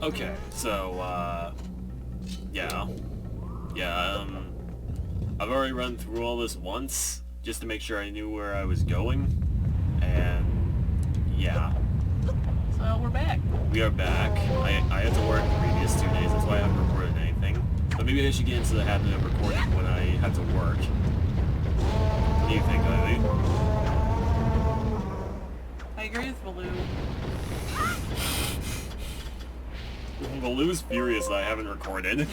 Okay, so, yeah. Yeah, I've already run through all this once, just to make sure I knew where I was going, and, yeah. So we're back. We are back. I had to work the previous 2 days, that's why I haven't recorded anything. But maybe I should get into the habit of recording when I have to work. What do you think, Ivy? I agree with Baloo. Baloo's furious that I haven't recorded.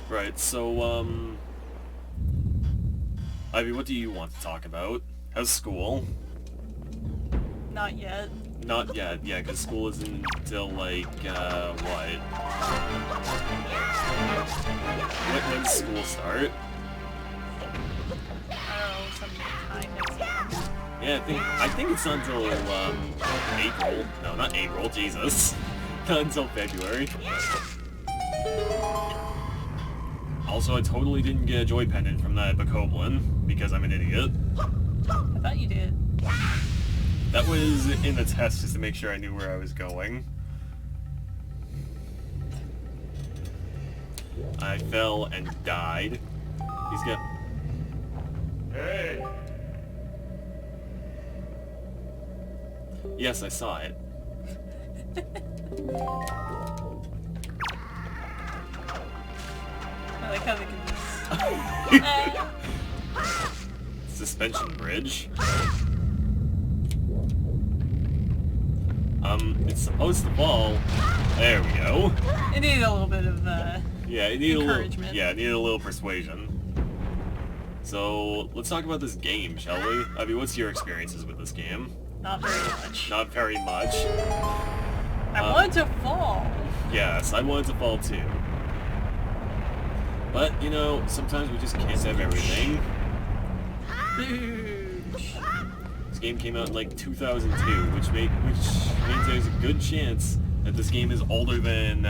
Right, so, Ivy, what do you want to talk about? How's school? Not yet. Not yet, yeah, because school isn't until, like, what? When does school start? I don't know, sometime next month. Yeah, I think it's not until, April. No, not April, Jesus. Not until February. Also, I totally didn't get a joy pendant from that Bokoblin, because I'm an idiot. I thought you did. That was in the test just to make sure I knew where I was going. I fell and died. He's got... Hey! Yes, I saw it. I like how they can just... Suspension bridge. It's supposed to fall. There we go. It needed a little bit of, Yeah, it needed encouragement. it needed a little persuasion. So, let's talk about this game, shall we? I mean, what's your experiences with this game? Not very much. Not very much. I wanted to fall. Yes, I wanted to fall too. But, you know, sometimes we just can't have everything. Boosh. This game came out in like 2002, which means there's a good chance that this game is older than,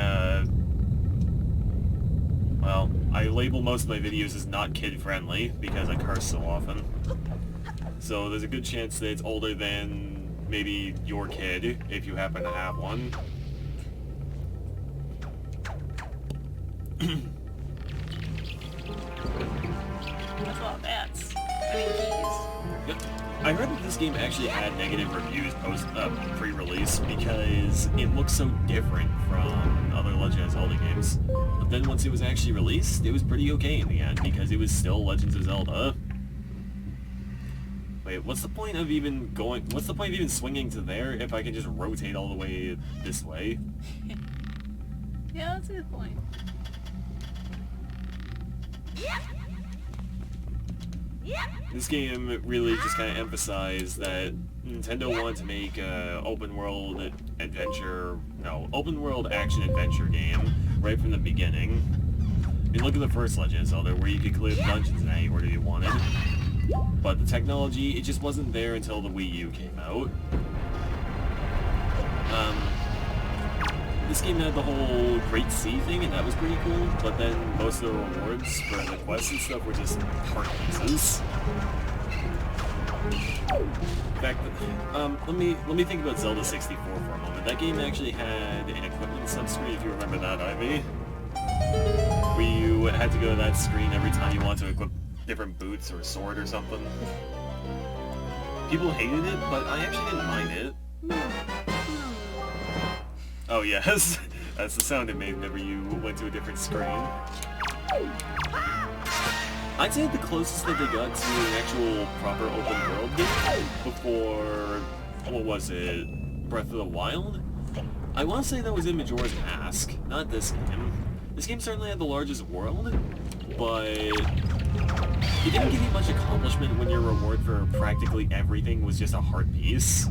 well, I label most of my videos as not kid-friendly because I curse so often. So there's a good chance that it's older than maybe your kid, if you happen to have one. That's a lot of bats. I mean, keys. Yep. I heard that this game actually had negative reviews pre-release because it looks so different from other Legend of Zelda games. But then once it was actually released, it was pretty okay in the end because it was still Legends of Zelda. Wait, what's the point of even swinging to there if I can just rotate all the way this way? Yeah, that's a good point. This game really just kind of emphasized that Nintendo wanted to make a open world action adventure game right from the beginning. I mean, look at the first Legend of Zelda where you could clear the dungeons in any order you wanted. But the technology, it just wasn't there until the Wii U came out. This game had the whole Great Sea thing, and that was pretty cool, but then most of the rewards for the quests and stuff were just heart pieces. In fact, let me think about Zelda 64 for a moment. That game actually had an equipment subscreen, if you remember that, Ivy. Where you had to go to that screen every time you wanted to equip different boots or a sword or something. People hated it, but I actually didn't mind it. Oh yes, that's the sound it made whenever you went to a different screen. I'd say the closest that they got to an actual proper open world game before, what was it, Breath of the Wild? I want to say that was in Majora's Mask, not this game. This game certainly had the largest world, but it didn't give you much accomplishment when your reward for practically everything was just a heart piece.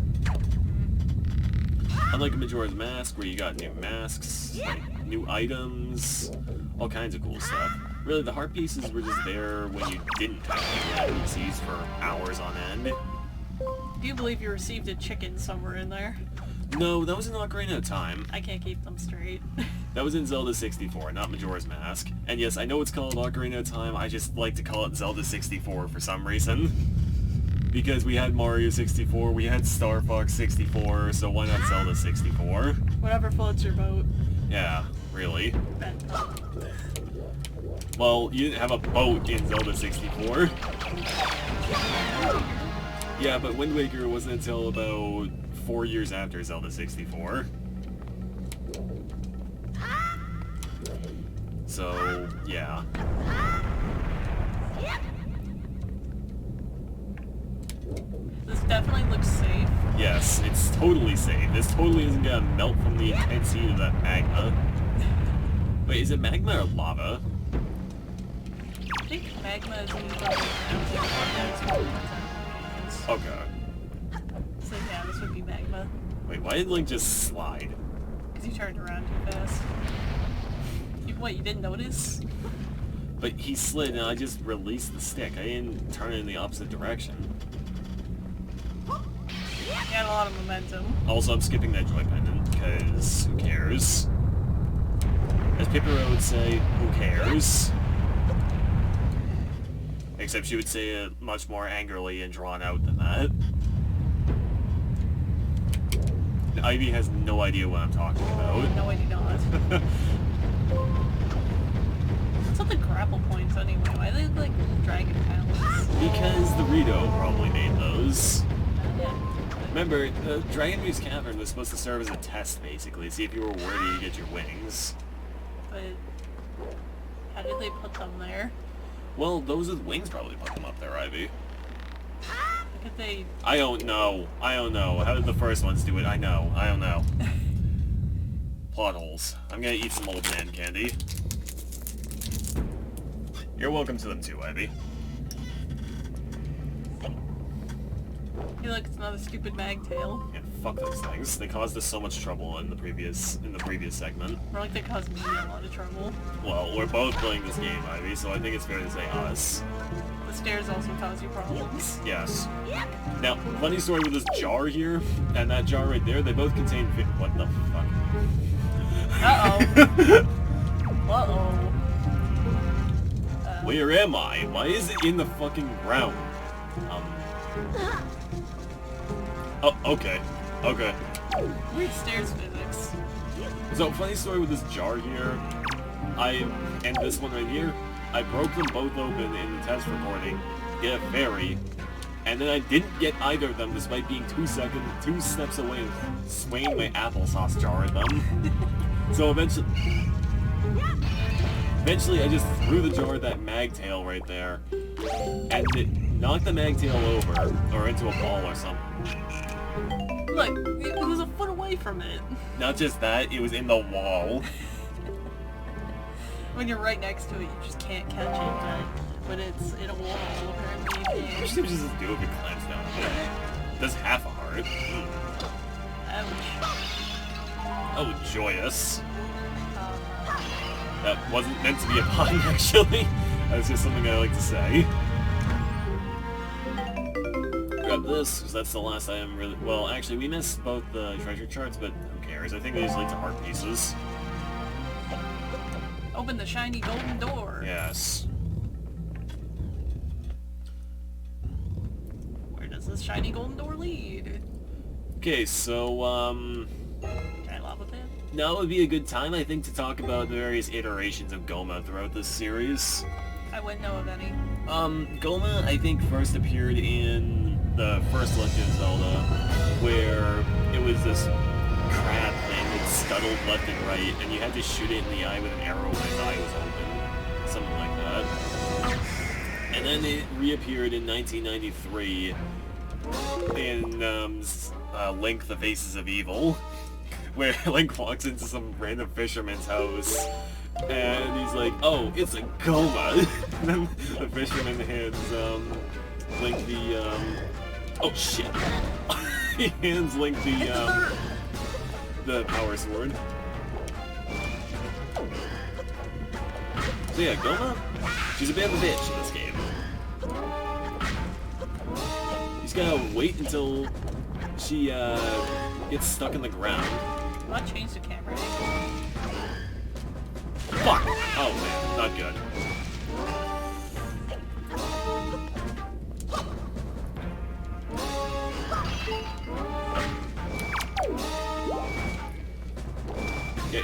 Unlike Majora's Mask, where you got new masks, like new items, all kinds of cool stuff. Really, the heart pieces were just there when you didn't have new NPCs for hours on end. Do you believe you received a chicken somewhere in there? No, that was in Ocarina of Time. I can't keep them straight. That was in Zelda 64, not Majora's Mask. And yes, I know it's called Ocarina of Time, I just like to call it Zelda 64 for some reason. Because we had Mario 64, we had Star Fox 64, so why not Zelda 64? Whatever floats your boat. Yeah, really. Ben. Well, you didn't have a boat in Zelda 64. Yeah, but Wind Waker wasn't until about 4 years after Zelda 64. So, yeah. This definitely looks safe. Yes, it's totally safe. This totally isn't gonna melt from the intense heat of that magma. Wait, is it magma or lava? I think magma is in the Okay. So yeah, this would be magma. Wait, why did Link just slide? Because you turned around too fast. What, you didn't notice? But he slid and I just released the stick. I didn't turn it in the opposite direction. You had a lot of momentum. Also, I'm skipping that joy pendant, because who cares? As Pipero would say, who cares? Except she would say it much more angrily and drawn out than that. Ivy has no idea what I'm talking about. No, I do not. What's up the grapple points anyway? Why they look like dragon talons? Because the Rito probably made those. Yeah. Remember, the Dragon Muse Cavern was supposed to serve as a test, basically, see if you were worthy to get your wings. But how did they put them there? Well, those with wings probably put them up there, Ivy. How could they? I don't know. I don't know. How did the first ones do it? I know. I don't know. Plot holes. I'm gonna eat some old man candy. You're welcome to them too, Ivy. Hey, look, it's another stupid magtail. Yeah, fuck those things. They caused us so much trouble in the previous segment. Or like they caused me a lot of trouble. Well, we're both playing this game, Ivy, so I think it's fair to say us. The stairs also cause you problems. Yes. Now, funny story with this jar here, and that jar right there, they both contain what the fuck? Uh-oh. Uh-oh. Where am I? Why is it in the fucking ground? Oh, okay. Okay. Weird stairs physics. So, funny story with this jar here, and this one right here, I broke them both open in the test recording, get a fairy, and then I didn't get either of them despite being 2 steps away and swaying my applesauce jar at them. So eventually I just threw the jar at that magtail right there, and it knocked the magtail over, or into a ball or something. Look, it was a foot away from it. Not just that, it was in the wall. When you're right next to it, you just can't catch it, but it's in a wall, apparently. I wish they would just do a big clamps down on it. That's half a heart. Ouch. Oh, joyous. That wasn't meant to be a pun, actually. That's just something I like to say. Grab this, because that's the last item really... Well, actually, we missed both the treasure charts, but who cares? I think they just lead to heart pieces. Open the shiny golden door. Yes. Where does this shiny golden door lead? Okay, so, Try lava pit? now would be a good time, I think, to talk about the various iterations of Goma throughout this series. I wouldn't know of any. Goma, I think, first appeared in the first Legend of Zelda, where it was this crab thing that scuttled left and right, and you had to shoot it in the eye with an arrow when its eye was open. Something like that. And then it reappeared in 1993 in Link: The Faces of Evil, where Link walks into some random fisherman's house, and he's like, oh, it's a Goma! And then the fisherman hands, Link the, oh shit! He hands Link the power sword. So yeah, Goma, she's a bit of a bitch in this game. You just gotta wait until she, gets stuck in the ground. I'll change the camera. Fuck! Oh man, not good.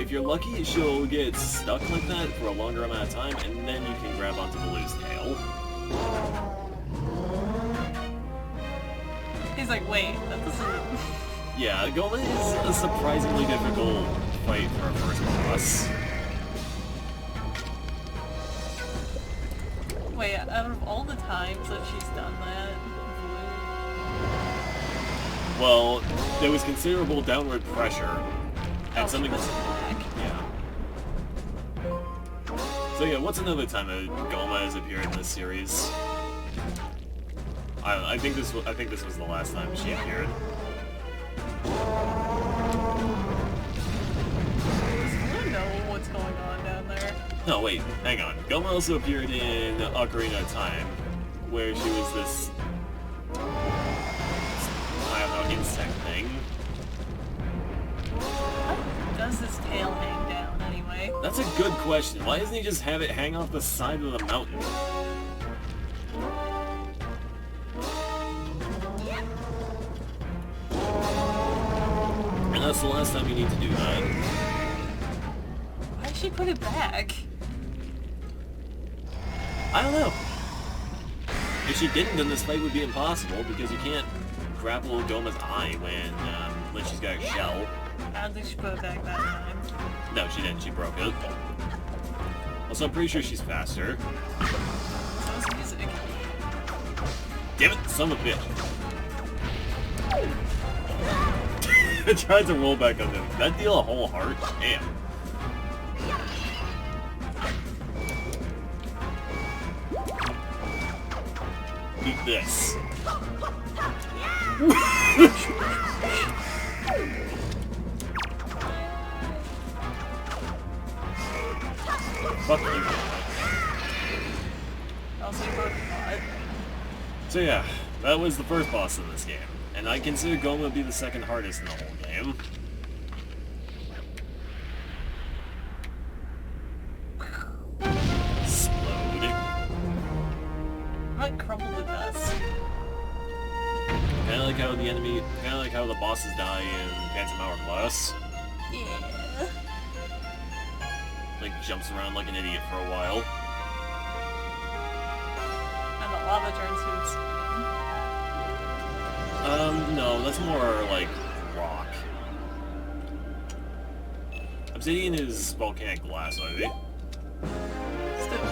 if you're lucky, she'll get stuck like that for a longer amount of time, and then you can grab onto Baloo's tail. He's like, wait, that doesn't... Yeah, Goma is a surprisingly difficult fight for a first boss. Wait, out of all the times that she's done that, Well, there was considerable downward pressure, and something was... back. Yeah. So yeah, what's another time that Goma has appeared in this series? I think this was the last time she appeared. Does Blue know what's going on down there? No, wait, hang on. Goma also appeared in Ocarina of Time, where she was this... I don't know, insect thing. How does his tail hang down anyway? That's a good question. Why doesn't he just have it hang off the side of the mountain? And that's the last time you need to do that. Why'd she put it back? I don't know. If she didn't, then this fight would be impossible, because you can't grapple Goma's eye when she's got a shell. I don't think she put it back that time. No, she didn't. She broke it. Also, I'm pretty sure she's faster. So is music. Damn it, son of a bitch. I tried to roll back on them. Did that deal a whole heart? Damn. Eat this. Fuck you. Also, you broke it. So yeah, that was the first boss in this game. And I consider Goma to be the second hardest in the whole game. Explode. Might crumble to dust. Kinda like how the bosses die in Phantom Hourglass. Yeah. Like, jumps around like an idiot for a while. And the lava turns to its... No, that's more like rock. Obsidian is volcanic glass, maybe. Still.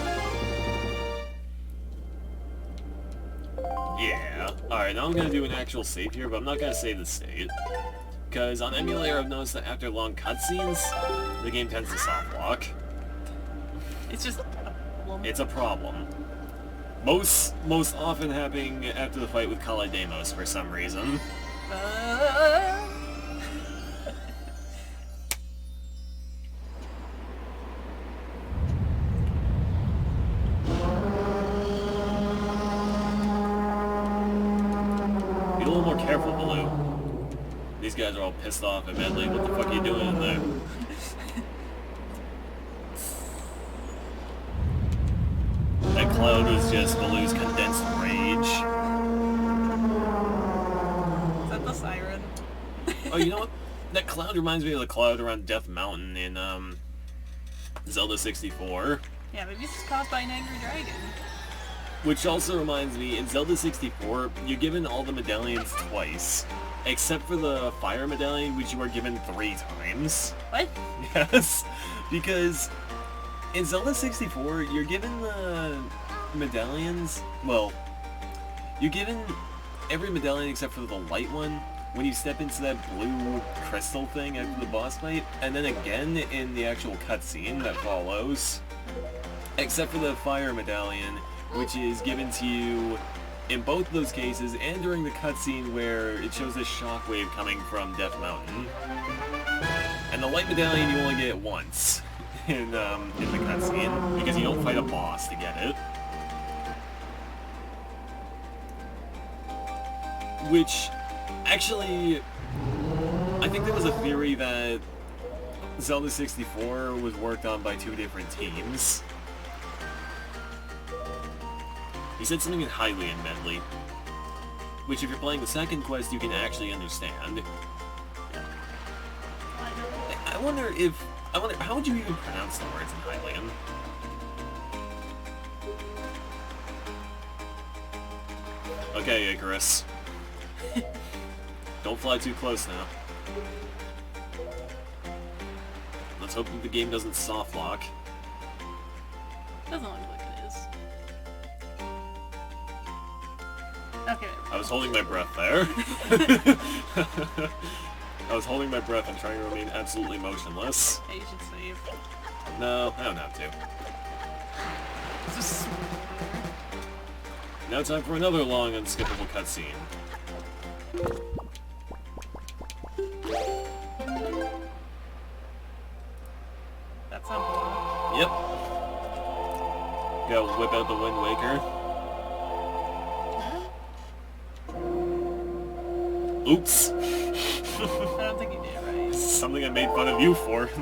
Yeah. Alright, now I'm gonna do an actual save here, but I'm not gonna save the state. Because on emulator I've noticed that after long cutscenes, the game tends to soft lock. It's just a problem. It's a problem. Most often happening after the fight with Kale Demos for some reason. Be a little more careful, Baloo. These guys are all pissed off at Medley. What the fuck are you doing in there? That cloud was just Baloo's condensed rage. Is that the siren? Oh, you know what? That cloud reminds me of the cloud around Death Mountain in, Zelda 64. Yeah, maybe it's caused by an angry dragon. Which also reminds me, in Zelda 64, you're given all the medallions twice. Except for the fire medallion, which you are given 3 times. What? Yes, because in Zelda 64, you're given the medallions, well, you're given every medallion except for the light one when you step into that blue crystal thing after the boss fight, and then again in the actual cutscene that follows, except for the fire medallion, which is given to you in both of those cases, and during the cutscene where it shows this shockwave coming from Death Mountain. And the light medallion you only get once in the cutscene, because you don't fight a boss to get it. Which, actually, I think there was a theory that Zelda 64 was worked on by 2 different teams. He said something in Hylian Medley, which if you're playing the second quest, you can actually understand. I wonder if I wonder, how would you even pronounce the words in Hylian? Okay, Icarus. Don't fly too close now. Let's hope that the game doesn't soft lock. Doesn't look like it is. Okay. I was holding my breath there. I was holding my breath and trying to remain absolutely motionless. Hey, you should save. No, I don't have to. Just Now time for another long, unskippable cutscene. that's not cool. Yep. Go whip out the Wind Waker. Oops. I don't think you did it right. Something I made fun of you for in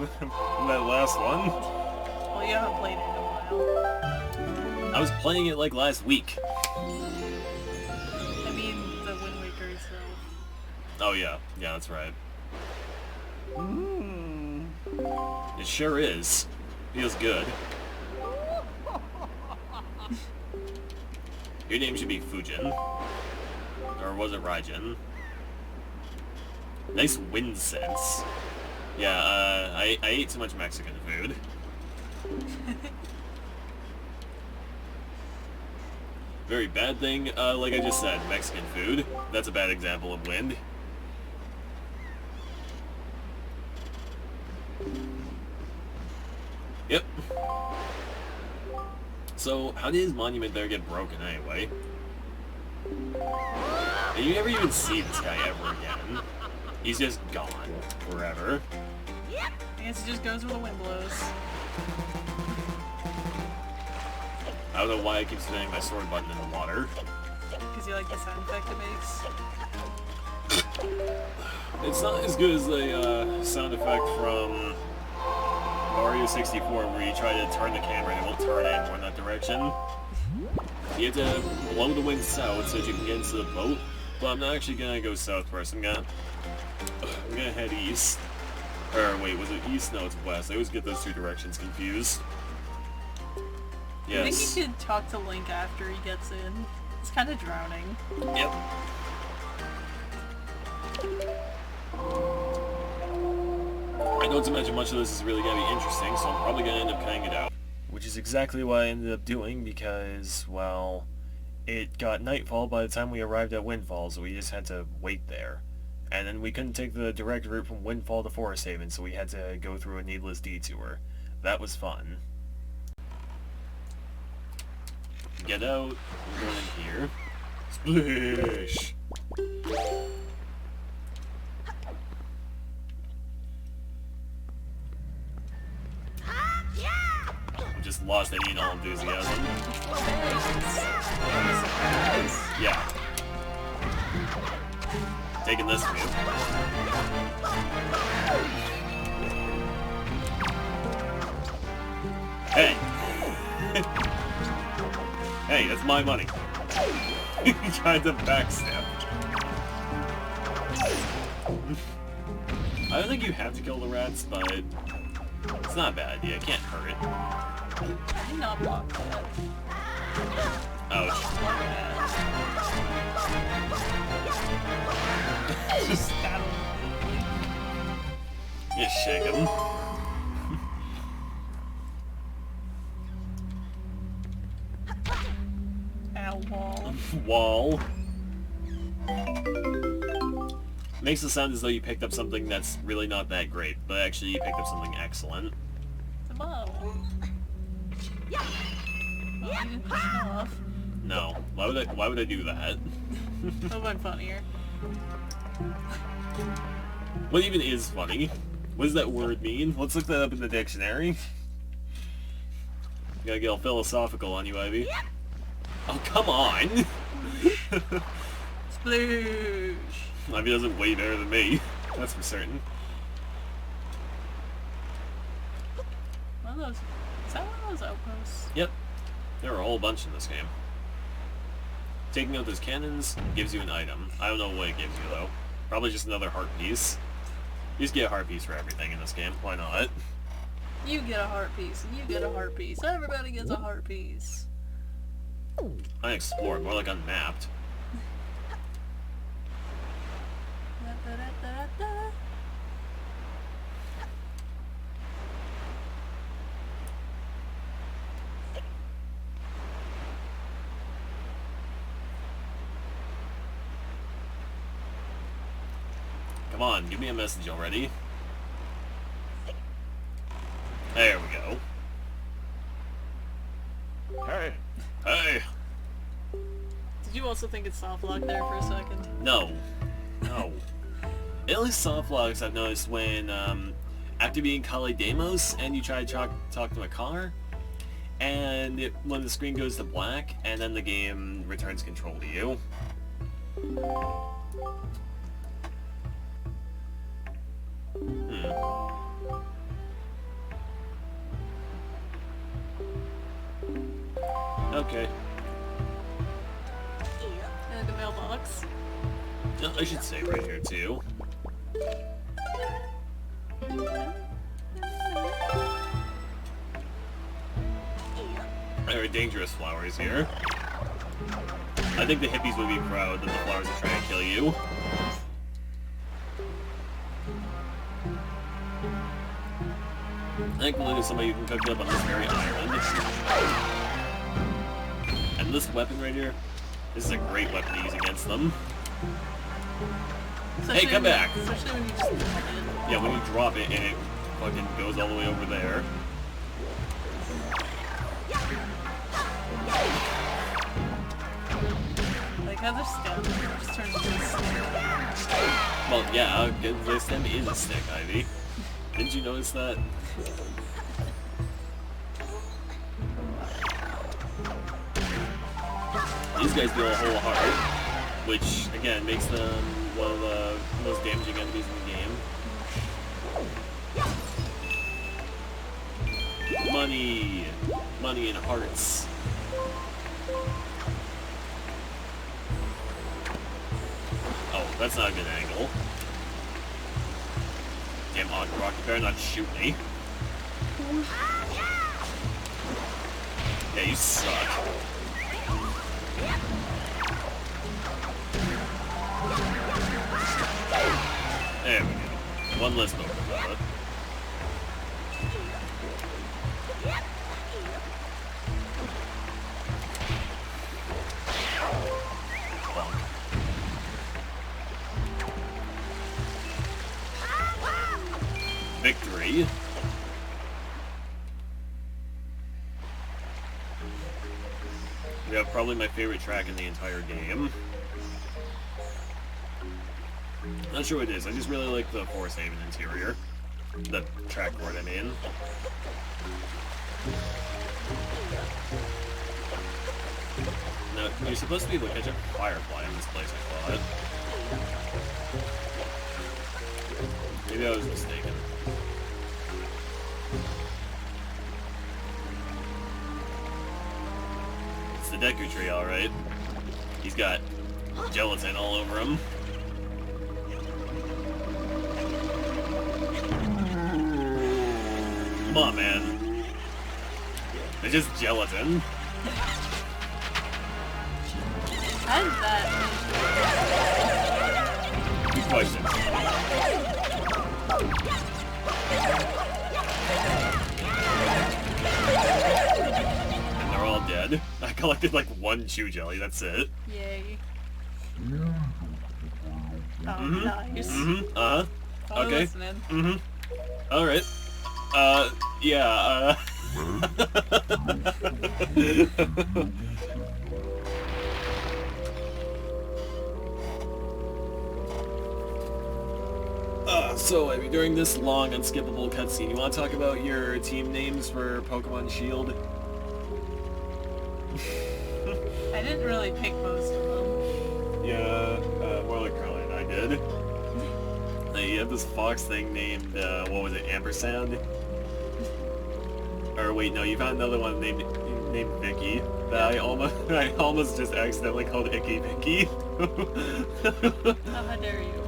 that last one. Well, you haven't played it in a while. I was playing it like last week. I mean, the Wind Waker itself. Oh yeah, yeah, that's right. It sure is. Feels good. Your name should be Fujin. Or was it Raijin? Nice wind sense. Yeah, I ate too much Mexican food. Very bad thing, like I just said, Mexican food. That's a bad example of wind. Yep. So, how did his monument there get broken anyway? And you never even see this guy ever again. He's just gone forever. I guess it just goes where the wind blows. I don't know why I keep spinning my sword button in the water. Because you like the sound effect it makes. It's not as good as the sound effect from Mario 64 where you try to turn the camera and it won't turn anymore in that direction. You have to blow the wind south so that you can get into the boat, but I'm not actually gonna go south first. I'm gonna head east. Or wait, was it east? No, it's west. I always get those two directions confused. Yes. I think you could talk to Link after he gets in. It's kind of drowning. Yep. I don't imagine much of this is really going to be interesting, so I'm probably going to end up cutting it out. Which is exactly what I ended up doing because, well, it got nightfall by the time we arrived at Windfall, so we just had to wait there. And then we couldn't take the direct route from Windfall to Forest Haven, so we had to go through a needless detour. That was fun. Get out. I'm going in here. Splish! I just lost any and all enthusiasm. Yeah. Taking this view. Hey! Hey, that's my money. He tried to backstep. I don't think you have to kill the rats, but it's not a bad idea. It can't hurt. I did not block that. Ouch. Just stab him. You shake him. Ow, wall. Wall. Makes it sound as though you picked up something that's really not that great, but actually you picked up something excellent. It's a bow. Oh, you didn't push it off. No. Why would I do that? That would've been funnier. What even is funny? What does that word mean? Let's look that up in the dictionary. Gotta get all philosophical on you, Ivy. Oh, come on! Sploosh! Ivy does it way better than me. That's for certain. One of those... Is that one of those outposts? Yep. There are a whole bunch in this game. Taking out those cannons gives you an item. I don't know what it gives you, though. Probably just another heart piece. You just get a heart piece for everything in this game. Why not? You get a heart piece, and you get a heart piece. Everybody gets a heart piece. Unexplored, more like unmapped. Da-da-da-da-da. Come on, give me a message already. There we go. Hey, Hey! Did you also think it's soft lock there for a second? No. No. At least soft locks I've noticed when, after being Kali Demos and you try to talk to a car, and when the screen goes to black, and then the game returns control to you. Okay. And the mailbox. No, I should save right here too. There are dangerous flowers here. I think the hippies would be proud that the flowers are trying to kill you. Thankfully there's somebody who can cook it up on this very island. And this weapon right here, this is a great weapon to use against them. Especially Hey, come back! Especially when you just drop it. Yeah, when you drop it and it fucking goes all the way over there. Like how their stem just turns into a stick. Well, yeah, the stem is a stick, Ivy. Didn't you notice that? These guys deal a whole heart, which, again, makes them one of the most damaging enemies in the game. Money! Money and hearts. Oh, that's not a good angle. Damn Rock, you better not shoot me. Yeah, you suck. There we go. One less Nova Baba. Victory. We have probably my favorite track in the entire game. Not sure what it is, I just really like the Forest Haven interior. The track board, I mean. Now, you're supposed to be able to catch a firefly in this place, I thought. Maybe I was mistaken. It's the Deku Tree, alright. He's got gelatin all over him. Come on, man. It's just gelatin. How did that? Good question. And they're all dead. I collected like one chew jelly, that's it. Yay. Oh, nice. Uh-huh. Totally Okay. listening. Alright. Yeah, so, I mean, during this long, unskippable cutscene, you want to talk about your team names for Pokemon Shield? I didn't really pick most of them. Yeah, more like Carly and I did. You have this fox thing named, what was it, Ampersand? Or wait, no, you found another one named Vicky. That I almost just accidentally called Icky Vicky. Oh, how dare you?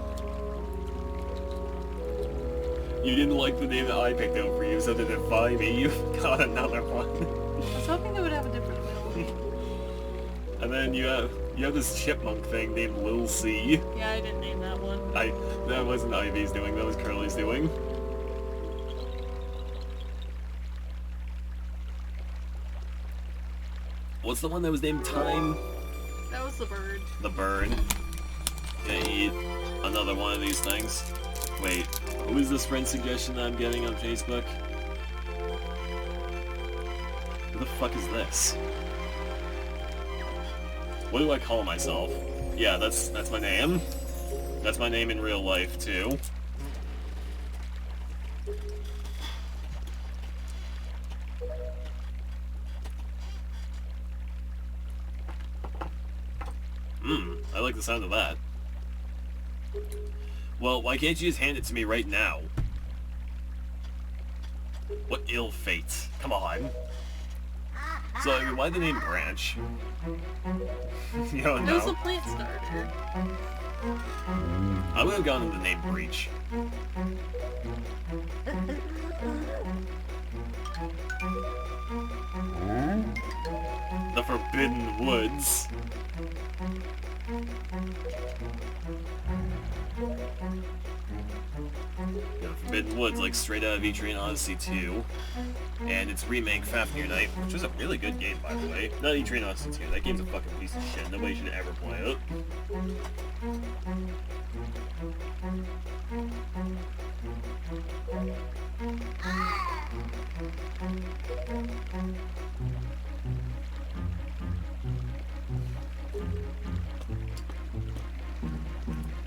You didn't like the name that I picked out for you, so to defy me, you got another one. I was hoping they would have a different middle name. And then you have this chipmunk thing named Lil C. Yeah, I didn't name that one. That wasn't Ivy's doing, that was Curly's doing. What's the one that was named Time? That was the bird. The bird. Gonna eat another one of these things. Wait, who is this friend suggestion that I'm getting on Facebook? Who the fuck is this? What do I call myself? Yeah, that's my name. That's my name in real life, too. I like the sound of that. Well, why can't you just hand it to me right now? What ill fate. Come on. So, I mean, why the name Branch? You don't It was know. a plant starter. I would have gone with the name Breach. The Forbidden Woods. The Forbidden Woods, like straight out of Etrian Odyssey 2. And its remake, Fafnir Night, which was a really good game, by the way. Not Etrian Odyssey 2, that game's a fucking piece of shit. Nobody should ever play it.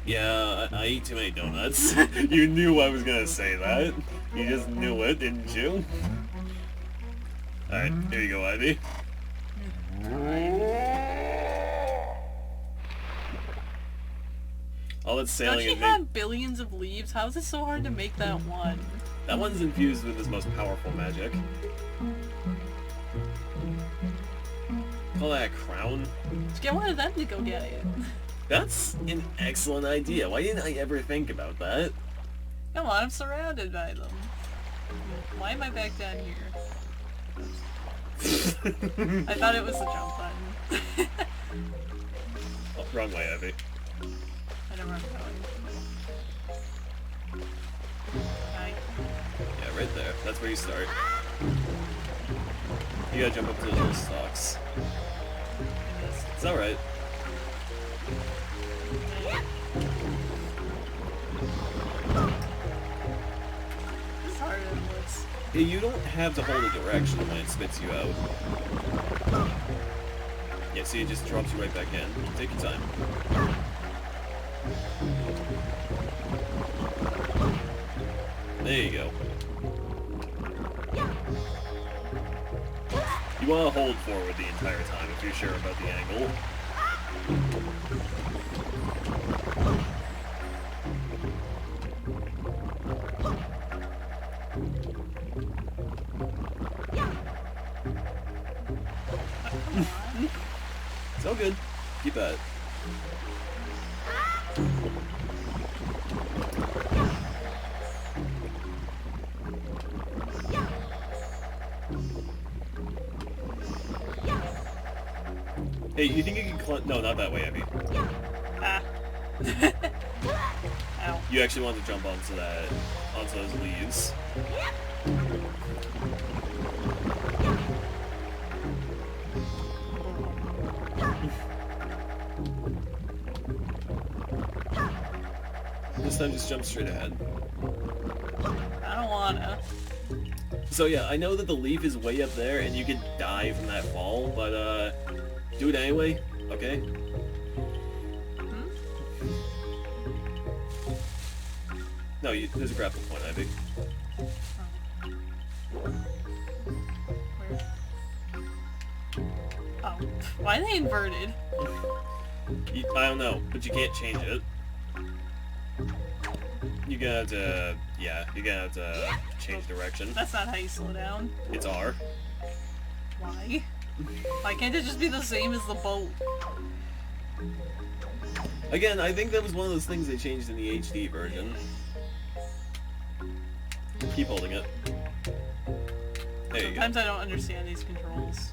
Yeah, I eat too many donuts. You knew I was gonna say that. You just knew it, didn't you? Alright, here you go, Ivy. All that Don't sailing you and have billions of leaves? How is it so hard to make that one? that one's infused with his most powerful magic. Call that a crown? Just get one of them to go get it. That's an excellent idea. Why didn't I ever think about that? Come on, I'm surrounded by them. Why am I back down here? I thought it was the jump button. Oh, wrong way, Ivy. I don't know where I'm going. Hi. Yeah, right there. That's where you start. You gotta jump up to the little stalks. I missed. It's alright. This is harder than it looks. You don't have to hold a direction when it spits you out. Yeah, see, it just drops you right back in. Take your time. There you go. You want to hold forward the entire time if you're sure about the angle. It's all good. Keep at it. Hey, you think you can climb? No, not that way, Abby. Ah. Ow. You actually want to jump onto those leaves. This time just jump straight ahead. I don't wanna. So yeah, I know that the leaf is way up there and you could die from that fall, but do it anyway, okay? Hmm? No, there's a grapple point, Ivy. Where? Oh. Why are they inverted? I don't know, but you can't change it. You're gonna have to, yeah, you're gonna have to change direction. That's not how you slow down. It's R. Why? Why can't it just be the same as the boat? Again, I think that was one of those things they changed in the HD version. Keep holding it. There you go. Sometimes I don't understand these controls.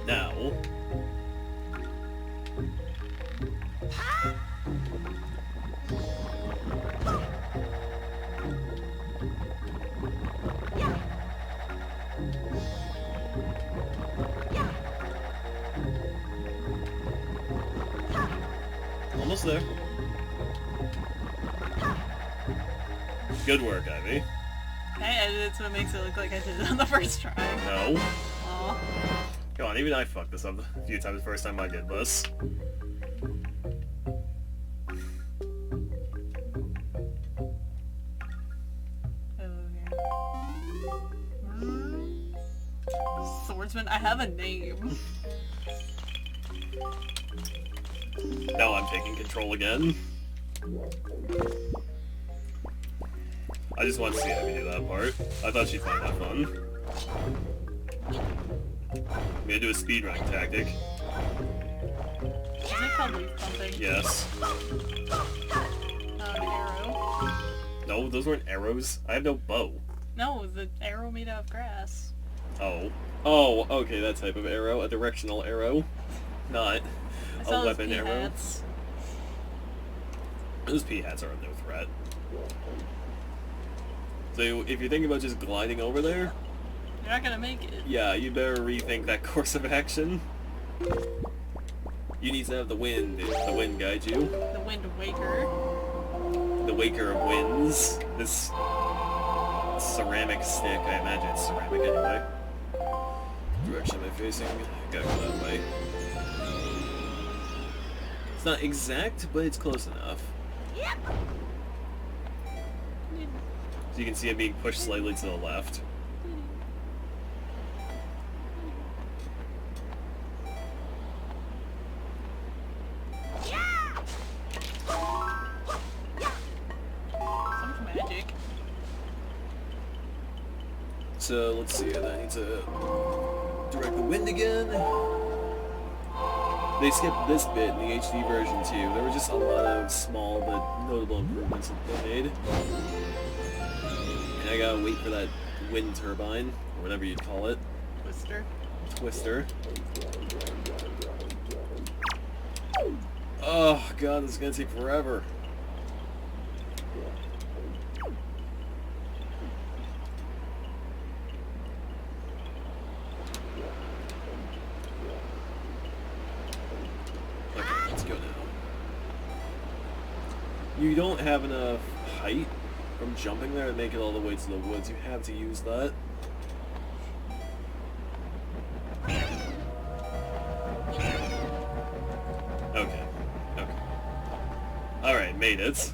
Now... Almost there. Good work, Ivy. I edited it so it makes it look like I did it on the first try. No. Aw. Come on, even I fucked this up a few times the first time I did this. Swordsman, I have a name. Now I'm taking control again. I just want to see Ivy do that part. I thought she'd find that fun. I'm gonna do a speedrun tactic. Isn't it called leaf pumping? Yes. An arrow. No, those weren't arrows. I have no bow. No, the arrow made out of grass. Oh. Oh, okay, that type of arrow. A directional arrow. Not I a saw those weapon pea arrow. hats. Those pea hats are no threat. So if you're thinking about just gliding over there, You're not gonna make it. yeah, you better rethink that course of action. You need to have the wind guide you. The Wind Waker. The waker of winds. This ceramic stick, I imagine it's ceramic anyway. Direction am I facing? Gotta go that way. It's not exact, but it's close enough. So you can see it being pushed slightly to the left. So much magic. So let's see, and I need to direct the wind again. They skipped this bit in the HD version too. There were just a lot of small but notable improvements that they made. And I gotta wait for that wind turbine, or whatever you'd call it. Twister. Twister. Oh god, this is gonna take forever. Okay, let's go now. You don't have enough height from jumping there to make it all the way to the woods. You have to use that. Okay. Okay. Alright, made it.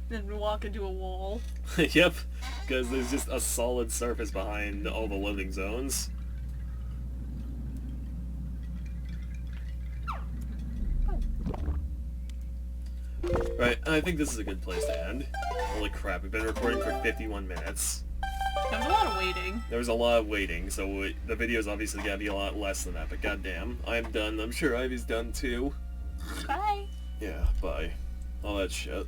Then we walk into a wall. Yep, because there's just a solid surface behind all the loading zones. Right, I think this is a good place to end. Holy crap, we've been recording for 51 minutes. There was a lot of waiting. There was a lot of waiting, so the video's obviously gotta be a lot less than that, but goddamn, I'm done. I'm sure Ivy's done too. Bye. Yeah, bye. All that shit.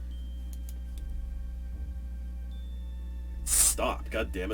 Stop, god damn it.